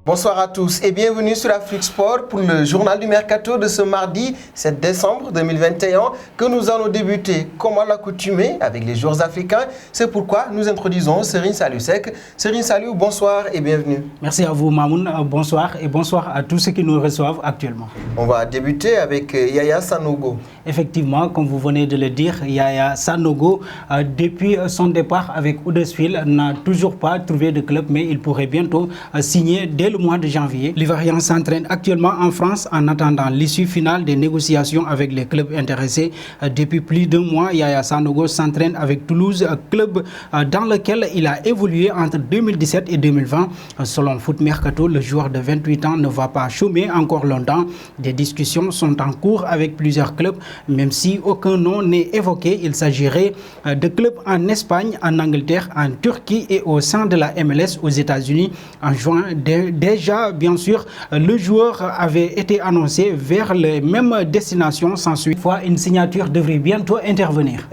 Bonsoir à tous et bienvenue sur Afrique Sport pour le journal du Mercato de ce mardi 7 décembre 2021 que nous allons débuter comme à l'accoutumée avec les joueurs africains. C'est pourquoi nous introduisons Serigne Saliou Seck. Serigne Saliou, bonsoir et bienvenue. Merci à vous Mamoun, bonsoir et bonsoir à tous ceux qui nous reçoivent actuellement. On va débuter avec Yaya Sanogo. Effectivement, comme vous venez de le dire, Yaya Sanogo, depuis son départ avec Huddersfield, n'a toujours pas trouvé de club, mais il pourrait bientôt signer dès le mois de janvier. L'Ivoirien s'entraîne actuellement en France en attendant l'issue finale des négociations avec les clubs intéressés. Depuis plus d'un mois, Yaya Sanogo s'entraîne avec Toulouse, club dans lequel il a évolué entre 2017 et 2020. Selon Foot Mercato, le joueur de 28 ans ne va pas chômer encore longtemps. Des discussions sont en cours avec plusieurs clubs, même si aucun nom n'est évoqué. Il s'agirait de clubs en Espagne, en Angleterre, en Turquie et au sein de la MLS aux États-Unis. En juin, déjà, bien sûr, le joueur avait été annoncé vers les mêmes destinations sans suite. Une signature devrait bientôt intervenir.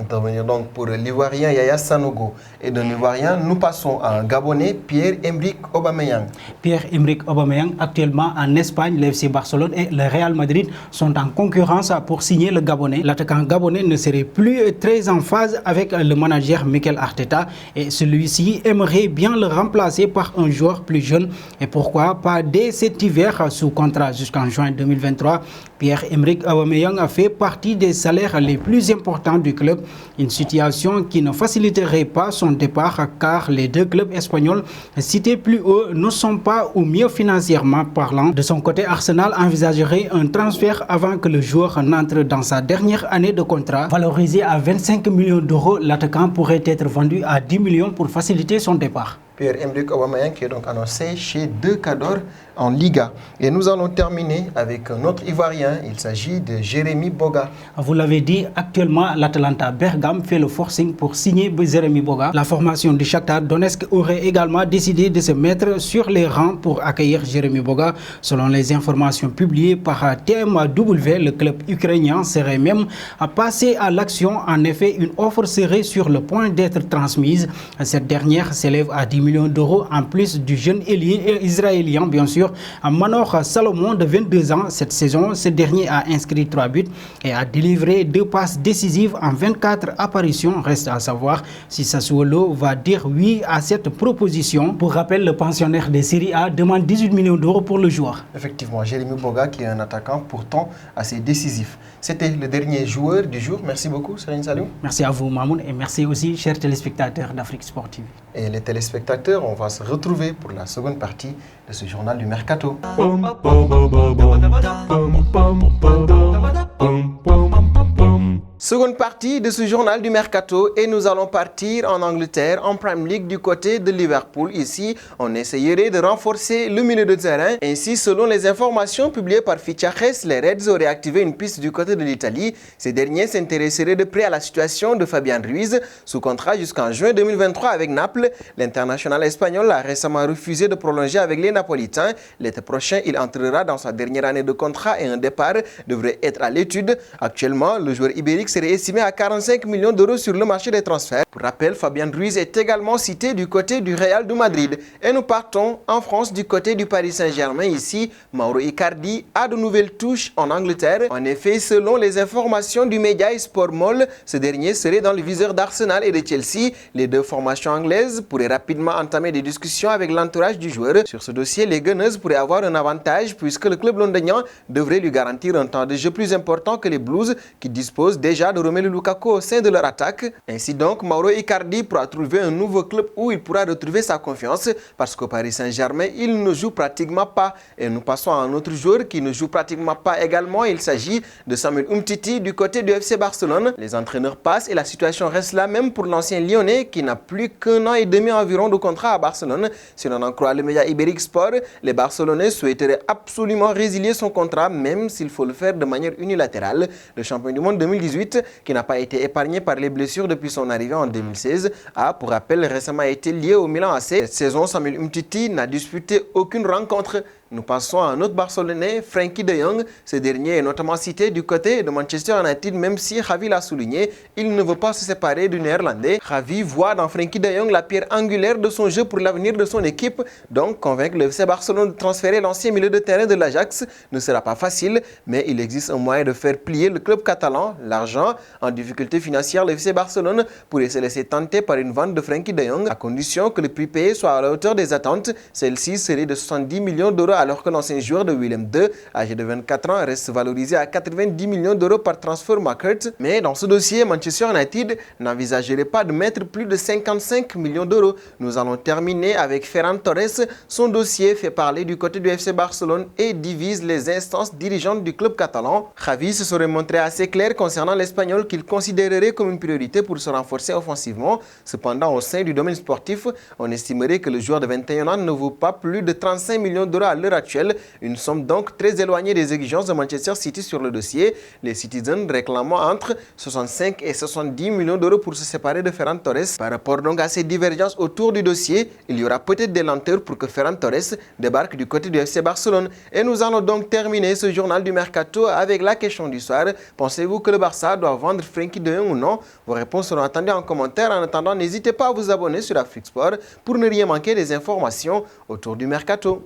Donc pour l'Ivoirien Yaya Sanogo. Et de l'Ivoirien, nous passons à un Gabonais, Pierre-Emerick Aubameyang. Pierre-Emerick Aubameyang, actuellement en Espagne, le FC Barcelone et le Real Madrid sont en concurrence pour signer le Gabonais. L'attaquant gabonais ne serait plus très en phase avec le manager Mikel Arteta et celui-ci aimerait bien le remplacer par un joueur plus jeune. Et pourquoi pas dès cet hiver sous contrat jusqu'en juin 2023. Pierre-Emerick Aubameyang a fait partie des salaires les plus importants du club. Une situation qui ne faciliterait pas son départ car les deux clubs espagnols cités plus haut ne sont pas au mieux financièrement parlant. De son côté, Arsenal envisagerait un transfert avant que le joueur n'entre dans sa dernière année de contrat. Valorisé à 25 millions d'euros, l'attaquant pourrait être vendu à 10 millions pour faciliter son départ. Pierre-Emerick Aubameyang qui est donc annoncé chez deux cadors en Liga. Et nous allons terminer avec un autre Ivoirien. Il s'agit de Jérémy Boga. Vous l'avez dit, actuellement, l'Atalanta Bergame fait le forcing pour signer Jérémy Boga. La formation du Shakhtar Donetsk aurait également décidé de se mettre sur les rangs pour accueillir Jérémy Boga. Selon les informations publiées par TMW, le club ukrainien serait même passé à l'action. En effet, une offre serait sur le point d'être transmise. Cette dernière s'élève à 10 millions d'euros en plus du jeune ailier israélien, bien sûr, Manor Salomon de 22 ans. Cette saison, ce dernier a inscrit 3 buts et a délivré 2 passes décisives en 24 apparitions. Reste à savoir si Sassuolo va dire oui à cette proposition. Pour rappel, le pensionnaire des Serie A demande 18 millions d'euros pour le joueur. Effectivement, Jérémy Boga qui est un attaquant pourtant assez décisif. C'était le dernier joueur du jour. Merci beaucoup, Serigne Saliou. Merci à vous, Mamoun, et merci aussi, chers téléspectateurs d'Afrique Sport TV. Et les téléspectateurs, on va se retrouver pour la seconde partie de ce journal du Mercato. Seconde partie de ce journal du Mercato et nous allons partir en Angleterre, en Premier League du côté de Liverpool. Ici, on essayerait de renforcer le milieu de terrain. Ainsi, selon les informations publiées par Fichajes, les Reds auraient activé une piste du côté de l'Italie. Ces derniers s'intéresseraient de près à la situation de Fabian Ruiz, sous contrat jusqu'en juin 2023 avec Naples. L'international espagnol a récemment refusé de prolonger avec les Napolitains. L'été prochain, il entrera dans sa dernière année de contrat et un départ devrait être à l'étude. Actuellement, le joueur ibérique serait estimé à 45 millions d'euros sur le marché des transferts. Pour rappel, Fabian Ruiz est également cité du côté du Real de Madrid. Et nous partons en France du côté du Paris Saint-Germain. Ici, Mauro Icardi a de nouvelles touches en Angleterre. En effet, selon les informations du média Sport Mall, ce dernier serait dans le viseur d'Arsenal et de Chelsea. Les deux formations anglaises pourraient rapidement entamer des discussions avec l'entourage du joueur. Sur ce dossier, les Gunners pourraient avoir un avantage puisque le club londonien devrait lui garantir un temps de jeu plus important que les Blues qui disposent déjà de Romelu Lukaku au sein de leur attaque. Ainsi donc, Mauro Icardi pourra trouver un nouveau club où il pourra retrouver sa confiance parce qu'au Paris Saint-Germain, il ne joue pratiquement pas. Et nous passons à un autre joueur qui ne joue pratiquement pas également. Il s'agit de Samuel Umtiti du côté du FC Barcelone. Les entraîneurs passent et la situation reste la même pour l'ancien Lyonnais qui n'a plus qu'un an et demi environ de contrat à Barcelone. Si l'on en croit le média Iberic Sport, les Barcelonais souhaiteraient absolument résilier son contrat même s'il faut le faire de manière unilatérale. Le champion du monde 2018 qui n'a pas été épargné par les blessures depuis son arrivée en 2016, a pour rappel récemment été lié au Milan AC. Cette saison, Samuel Umtiti n'a disputé aucune rencontre Nous passons à un autre Barcelonais, Frenkie de Jong. Ce dernier est notamment cité du côté de Manchester United, même si Xavi l'a souligné, il ne veut pas se séparer du Néerlandais. Xavi voit dans Frenkie de Jong la pierre angulaire de son jeu pour l'avenir de son équipe. Donc, convaincre le FC Barcelone de transférer l'ancien milieu de terrain de l'Ajax ne sera pas facile, mais il existe un moyen de faire plier le club catalan. L'argent, en difficulté financière, le FC Barcelone pourrait se laisser tenter par une vente de Frenkie de Jong, à condition que le prix payé soit à la hauteur des attentes. Celle-ci serait de 70 millions d'euros, alors que l'ancien joueur de Willem II, âgé de 24 ans, reste valorisé à 90 millions d'euros par Transfer Market. Mais dans ce dossier, Manchester United n'envisagerait pas de mettre plus de 55 millions d'euros. Nous allons terminer avec Ferran Torres. Son dossier fait parler du côté du FC Barcelone et divise les instances dirigeantes du club catalan. Xavi se serait montré assez clair concernant l'Espagnol qu'il considérerait comme une priorité pour se renforcer offensivement. Cependant, au sein du domaine sportif, on estimerait que le joueur de 21 ans ne vaut pas plus de 35 millions d'euros à l'heure actuelle, une somme donc très éloignée des exigences de Manchester City sur le dossier, les Citizens réclamant entre 65 et 70 millions d'euros pour se séparer de Ferran Torres. Par rapport donc à ces divergences autour du dossier, il y aura peut-être des lenteurs pour que Ferran Torres débarque du côté du FC Barcelone. Et nous allons donc terminer ce journal du Mercato avec la question du soir. Pensez-vous que le Barça doit vendre Frenkie de Jong ou non? Vos réponses seront attendues en commentaire. En attendant, n'hésitez pas à vous abonner sur Afrique Sport pour ne rien manquer des informations autour du Mercato.